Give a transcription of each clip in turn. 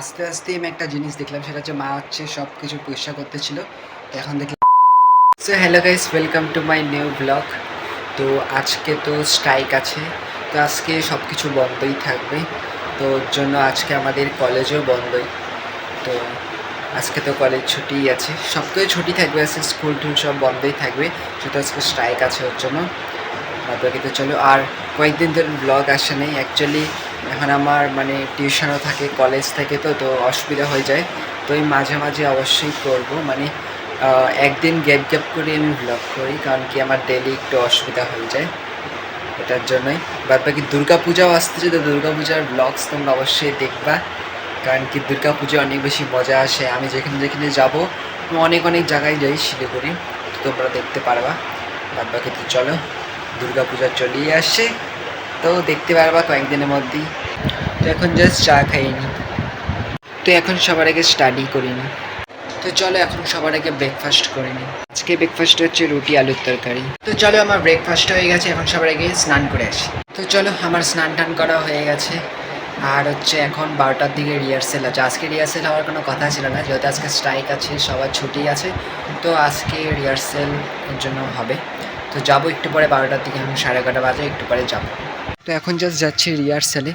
আস্তে আস্তেই আমি একটা জিনিস দেখলাম, সেটা হচ্ছে মা হচ্ছে সব কিছু পরিষ্কার করতেছিল। তো এখন দেখলাম। So hello guys, welcome to my new blog. তো আজকে তো স্ট্রাইক আছে, তো আজকে সব কিছু বন্ধই থাকবে। তো ওর জন্য আজকে আমাদের কলেজও বন্ধই। তো আজকে তো কলেজ ছুটিই আছে, সব কিছু ছুটি থাকবে, আজকে স্কুল টুল সব বন্ধই থাকবে। সেটা আজকে স্ট্রাইক আছে ওর জন্য। বাকি তো চলো, আর কয়েকদিন ধরে ব্লগ আসে নেই অ্যাকচুয়ালি। এখন আমার মানে টিউশনও থাকে, কলেজ থাকে, তো অসুবিধা হয়ে যায়। তো এই মাঝে মাঝে অবশ্যই করব, মানে একদিন গ্যাপ গ্যাপ করে আমি ব্লগ করি, কারণ কি আমার ডেলি একটু অসুবিধা হয়ে যায়, এটার জন্যই। বাকি দুর্গা পূজাও আসতেছে, তো দুর্গা পূজার ব্লগস তোমরা অবশ্যই দেখবা, কারণ কি দুর্গা পুজো অনেক বেশি মজা আসে। আমি যেখানে যেখানে যাবো, অনেক অনেক জায়গায় যাই শিলিগুড়ি, তো তোমরা দেখতে পারবা। বাকি তো চলো, দুর্গা পূজা চলেই আসছে, তো দেখতে পারবা কয়েকদিনের মধ্যেই। তো এখন জাস্ট চা খাইনি, তো এখন সবার আগে স্টাডি করিনি। তো চলো এখন সবার আগে ব্রেকফাস্ট করে নিই। আজকে ব্রেকফাস্ট হচ্ছে রুটি আলুর তরকারি। তো চলো, আমার ব্রেকফাস্ট হয়ে গেছে, এখন সবার আগে স্নান করে আসি। তো চলো, আমার স্নান টান করা হয়ে গেছে। আর হচ্ছে এখন 12টার দিকে রিহার্সেল আছে। আজকে রিহার্সেল হওয়ার কোনো কথা ছিল না, যেহেতু আজকে স্ট্রাইক আছে, সবার ছুটি আছে। তো আজকে রিহার্সেল এর জন্য হবে। তো যাবো একটু পরে, 12টার দিকে, এখন 11:30 বাজে, একটু পরে যাবো। তো এখন জাস্ট যাচ্ছি রিহার্সেলে,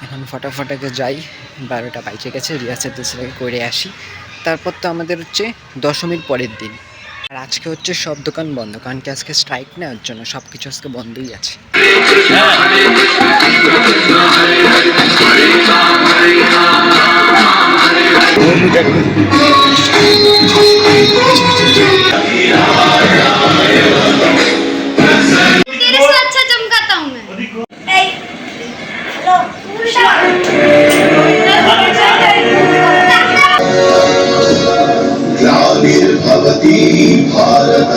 এখন ফটাফটাকে যাই। 12টা বাইচে গেছে, রিহার্সেল করে আসি। তারপর তো আমাদের হচ্ছে দশমীর পরের দিন। আর আজকে হচ্ছে সব দোকান বন্ধ, কারণ কি আজকে স্ট্রাইক না, ওর জন্য সব কিছু আজকে বন্ধই আছে। ग्लानिर्भवति भारत।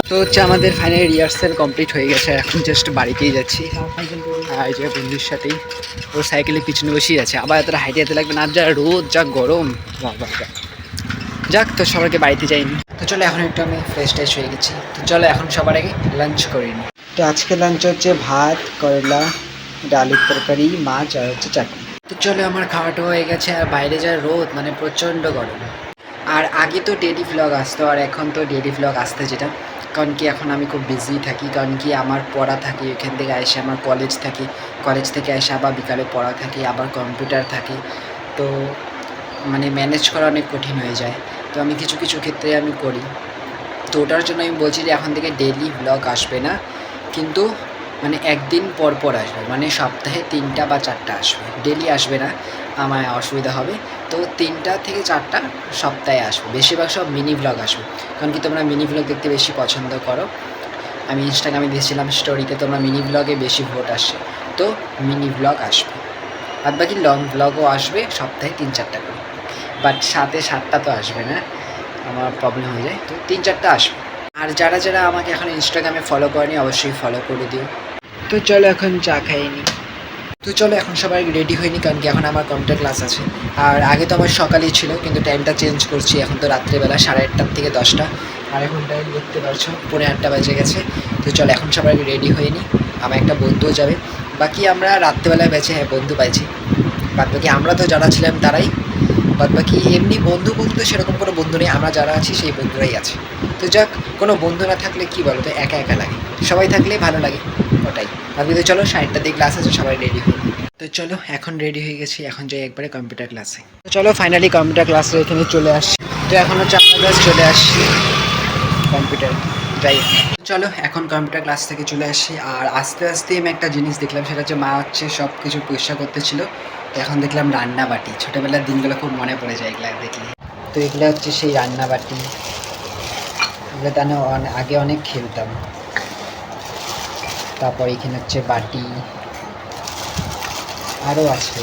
তো হচ্ছে আমাদের ফাইনাল রিহার্সাল কমপ্লিট হয়ে গেছে, এখন জাস্ট বাড়িতেই যাচ্ছি। আর যে বন্ধুর সাথেই, ও সাইকেলের পিছনে বসেই আছে, আবার এতটা হাইটে যেতে লাগবে না, যা রোদ, যা গরম, বাবা। যাক, তো সবাইকে বাড়িতে যাইনি। তো চলো, এখন একটু আমি ফ্রেশ ট্রেশ হয়ে গেছি। তো চলো এখন সবার আগে লাঞ্চ করিনি। তো আজকে লাঞ্চ হচ্ছে ভাত, করলা, ডালের তরকারি, মাছ, আর হচ্ছে চাটনি। তো চলো, আমার খাওয়াটা হয়ে গেছে। আর বাইরে যা রোদ, মানে প্রচণ্ড গরম। আর আগে তো ডেলি ভ্লগ আসতো, আর এখন তো ডেলি ভ্লগ আসতে যেটা, কারণ কি এখন আমি খুব বিজি থাকি, কারণ কি আমার পড়া থাকে, এখান থেকে এসে আমার কলেজ থাকে, কলেজ থেকে এসে আবার বিকালে পড়া থাকে, আবার কম্পিউটার থাকে। তো মানে ম্যানেজ করা অনেক কঠিন হয়ে যায়। তো আমি কিছু কিছু ক্ষেত্রে আমি করি। তো ওটার জন্য আমি বলছি যে এখন থেকে ডেলি ভ্লগ আসবে না, কিন্তু মানে একদিন পর পর আসবে, মানে সপ্তাহে 3টা বা 4টা আসবে, ডেলি আসবে না, আমার অসুবিধা হবে। তো 3টা থেকে 4টা সপ্তাহে আসবে, বেশিরভাগ সব মিনি ভ্লগ আসবে, কারণ কি তোমরা মিনি ভ্লগ দেখতে বেশি পছন্দ করো। আমি ইনস্টাগ্রামে দিয়েছিলাম স্টোরিতে, তোমরা মিনি ভ্লগে বেশি ভোট আসছে, তো মিনি ভ্লগ আসবে। আর বাকি লং ভ্লগও আসবে, সপ্তাহে 3-4টা করে, বাট সাথে 7টা তো আসবে না, আমার প্রবলেম হয়ে যায়। তো 3-4টা আসবে। আর যারা যারা আমাকে এখন ইনস্টাগ্রামে ফলো করেনি, অবশ্যই ফলো করে দিও। তো চলো এখন চা খাইনি। তো চলো এখন সবাই রেডি হয়নি, কারণ কি এখন আমার কম্পিউটার ক্লাস আছে। আর আগে তো আমার সকালেই ছিল, কিন্তু টাইমটা চেঞ্জ করছি, এখন তো রাত্রেবেলা 8:30 থেকে 10টা। আর এখন টাইম দেখতে পাচ্ছো 8:45 বাজে গেছে। তো চলো এখন সবাই রেডি হয়নি, আমার একটা বন্ধুও যাবে। বাকি আমরা রাত্রেবেলায় বেঁচে, হ্যাঁ বন্ধু পাইছি। বাকি আমরা তো যারা ছিলাম তারাই। বাকি এমনি বন্ধু বলতে সেরকম কোনো বন্ধু নেই, আমরা যারা আছি সেই বন্ধুরাই আছে। তো যাক, কোনো বন্ধু না থাকলে কী বলো তো, একা একা লাগে, সবাই থাকলেই ভালো লাগে, ওটাই। বাকি তো চলো, 7টার দিকে ক্লাস আছে, সবাই রেডি হই। তো চলো এখন রেডি হয়ে গেছি, এখন যাই একবারে কম্পিউটার ক্লাসে। তো চলো ফাইনালি কম্পিউটার ক্লাসে এখানে চলে আসছি। তো এখন হচ্ছে আপনার ক্লাস চলে আসছি কম্পিউটার, যাই। চলো এখন কম্পিউটার ক্লাস থেকে চলে আসি। আর আস্তে আস্তে আমি একটা জিনিস দেখলাম, সেটা হচ্ছে মা হচ্ছে সব কিছু পরিষ্কার করতেছিল। তো এখন দেখলাম রান্নাবাটি, ছোটোবেলার দিনগুলো খুব মনে পড়ে যায় এগুলো দেখলে। তো এগুলো হচ্ছে সেই রান্নাবাটি, এগুলো তো আগে অনেক খেলতাম। তারপর এখানে হচ্ছে বাটি, আরও আছে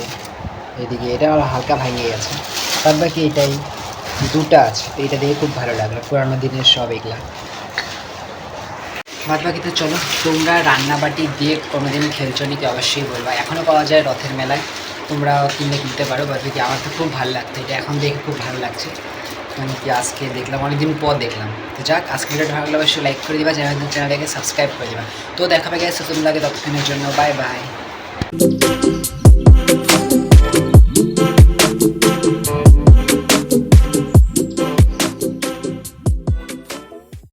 এদিকে, এটা আর হালকা ভাঙিয়ে গেছে। তার বাকি এটাই 2টা আছে, তো এটা দেখে খুব ভালো লাগলো, পুরানো দিনের সব এগুলা। বাদ বাকিতে চলো, তোমরা রান্নাবাটি দিয়ে কোনোদিন খেলছো নাকি অবশ্যই বলবা। এখনও পাওয়া যায় রথের মেলায়, তোমরা কিনতে পারো। বাদ বাকি আমার তো খুব ভালো লাগতো এটা, এখন দেখে খুব ভালো লাগছে, কারণ কি আজকে দেখলাম, অনেকদিন পর দেখলাম। তো যাক, আজকে ভিডিওটা ভালো লাগলে অবশ্যই লাইক করে দিবা, চ্যানেলটাকে সাবস্ক্রাইব করে দিবা। তো দেখা হবে গেছে নতুন লাগে, ততক্ষণের জন্য বাই বাই।